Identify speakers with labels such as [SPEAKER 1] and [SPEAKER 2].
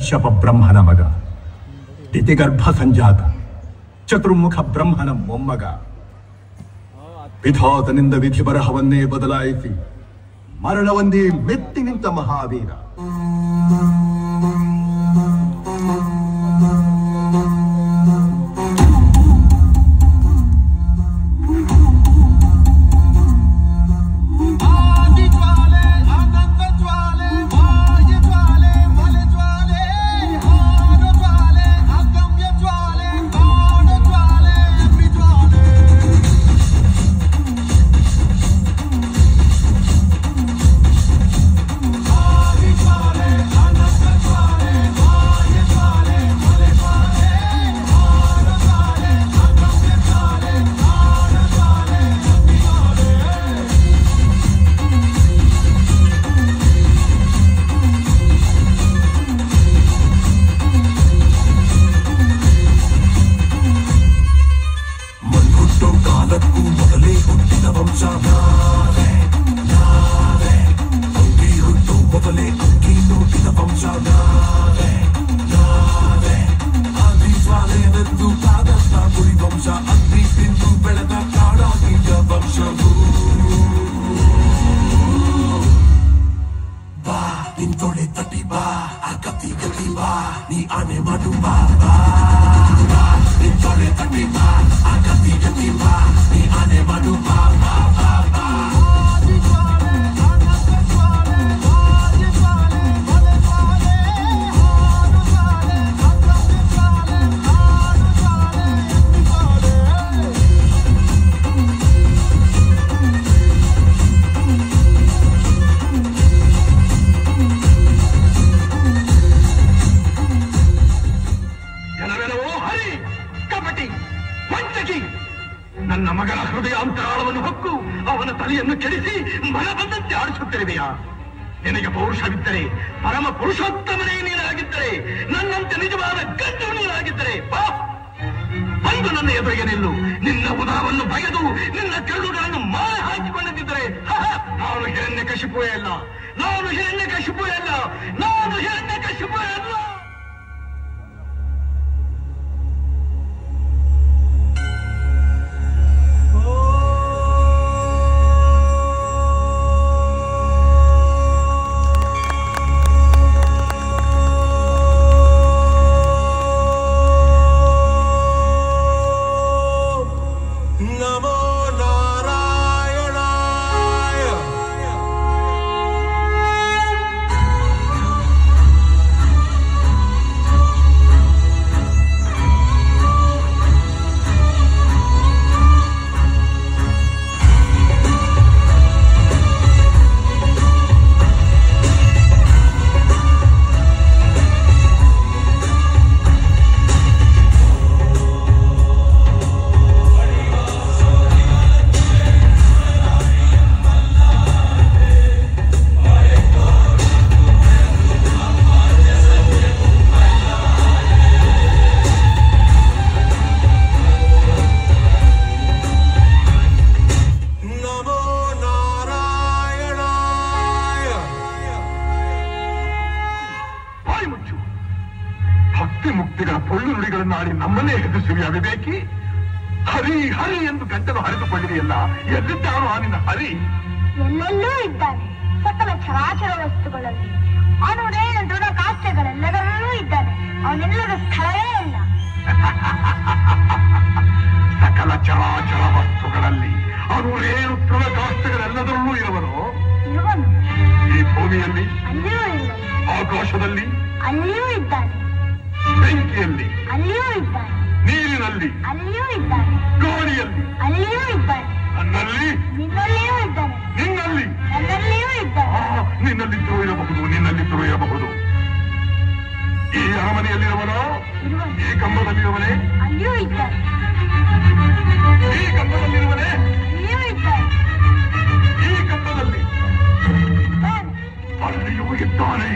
[SPEAKER 1] ಕಶ್ಯಪ ಬ್ರಹ್ಮನ ಮಗ, ತಿಥಿಗರ್ಭ ಸಂಜಾತ, ಚತುರ್ಮುಖ ಬ್ರಹ್ಮನ ಮೊಮ್ಮಗ. ವಿಧಾತನಿಂದ ವಿಧಿ ಬರಹವನ್ನೇ ಬದಲಾಯಿಸಿ ಮರಣವೊಂದೇ ಮೆತ್ತಿ ನಿಂತ ಮಹಾವೀರ.
[SPEAKER 2] ನನ್ನ ಮಗನ ಹೃದಯಾಂತರಾಳವನ್ನು ಹೊಕ್ಕು ಅವನ ತಲೆಯನ್ನು ಕೆಡಿಸಿ ಮನ ಬಂದಂತೆ ಆಡಿಸುತ್ತಿರುವೆಯಾ? ನಿನಗೆ ಪೌರುಷವಿದ್ದರೆ, ಪರಮ ಪುರುಷೋತ್ತಮನೇ ನೀನಾಗಿದ್ದರೆ, ನನ್ನಂತೆ ನಿಜವಾದ ಗಂಡು ನೀನಾಗಿದ್ದರೆ ಬಾ, ಬಂದು ನನ್ನ ಎದುರಿಗೆ ನಿಲ್ಲು. ನಿನ್ನ ಉದರವನ್ನು ಬಗೆದು ನಿನ್ನ ಕರುಳುಗಳನ್ನು ಮಾಲೆ ಹಾಕಿಕೊಂಡಿದ್ದರೆ ನಾನು ಹಿರಣ್ಯಕಶಿಪುವೇ ಅಲ್ಲ, ನಾನು ಹಿರಣ್ಯಕಶಿಪುವೇ ಅಲ್ಲ, ನಾನು ಹಿರಣ್ಯಕಶಿಪುವೇ ಅಲ್ಲ. ನಮ್ಮನ್ನೇ ಹೆದರಿಸುವಿ ಅವಿವೇಕಿ. ಹರಿ ಹರಿ ಎಂದು ಗಂಟಲು ಹರಿದುಕೊಳ್ಳಿದೆಯಲ್ಲ, ಎಲ್ಲಿದ್ದಾನು ಆ ನಿನ್ನ ಹರಿ?
[SPEAKER 3] ಎಲ್ಲೆಲ್ಲೂ ಇದ್ದಾನೆ, ಸಕಲ ಚರಾಚರ ವಸ್ತುಗಳಲ್ಲಿ. ಅವನೇನು ದೃಢ ಕಾಷ್ಟಗಳೆಲ್ಲದರಲ್ಲೂ ಇದ್ದಾನೆ, ಅವನೆಲ್ಲದ ಸ್ಥಳವೇ ಇಲ್ಲ.
[SPEAKER 2] ಸಕಲ ಚರಾಚರ ವಸ್ತುಗಳಲ್ಲಿ ಅವನೇನು ದೃಢ ಕಾಷ್ಟಗಳೆಲ್ಲದರಲ್ಲೂ ಇರುವನು. ಈ ಭೂಮಿಯಲ್ಲಿ,
[SPEAKER 3] ಅಲ್ಲಿಯೂ ಇಲ್ಲ.
[SPEAKER 2] ಆಕಾಶದಲ್ಲಿ,
[SPEAKER 3] ಅಲ್ಲಿಯೂ ಇದ್ದಾನೆ.
[SPEAKER 2] ಬೆಂಕಿಯಲ್ಲಿ,
[SPEAKER 3] ಅಲ್ಲಿಯೂ ಇದ್ದಾನೆ.
[SPEAKER 2] ನೀರಿನಲ್ಲಿ,
[SPEAKER 3] ಅಲ್ಲಿಯೂ ಇದ್ದಾನೆ.
[SPEAKER 2] ಗಾಳಿಯಲ್ಲಿ,
[SPEAKER 3] ಅಲ್ಲಿಯೂ ಇದ್ದಾನೆ.
[SPEAKER 2] ನನ್ನಲ್ಲಿ,
[SPEAKER 3] ನಿನ್ನಲ್ಲಿಯೂ ಇದ್ದಾನೆ.
[SPEAKER 2] ನಿನ್ನಲ್ಲಿ,
[SPEAKER 3] ನನ್ನಲ್ಲಿಯೂ ಇದ್ದಾನೆ.
[SPEAKER 2] ನಿನ್ನಲ್ಲಿದ್ದರೂ ಇರಬಹುದು, ನಿನ್ನಲ್ಲಿದ್ದರೂ ಇರಬಹುದು. ಈ ಅರಮನೆಯಲ್ಲಿರುವನೋ, ಈ ಕಂಬದಲ್ಲಿರುವನೇ,
[SPEAKER 3] ಅಲ್ಲಿಯೂ ಇದ್ದಾನೆ.
[SPEAKER 2] ಈ ಕಂಬದಲ್ಲಿರುವನೇ,
[SPEAKER 3] ಅಲ್ಲಿಯೂ ಇದ್ದಾನೆ.
[SPEAKER 2] ಈ ಕಂಬದಲ್ಲಿ, ಅಲ್ಲಿಯೂ ಇದ್ದಾನೆ.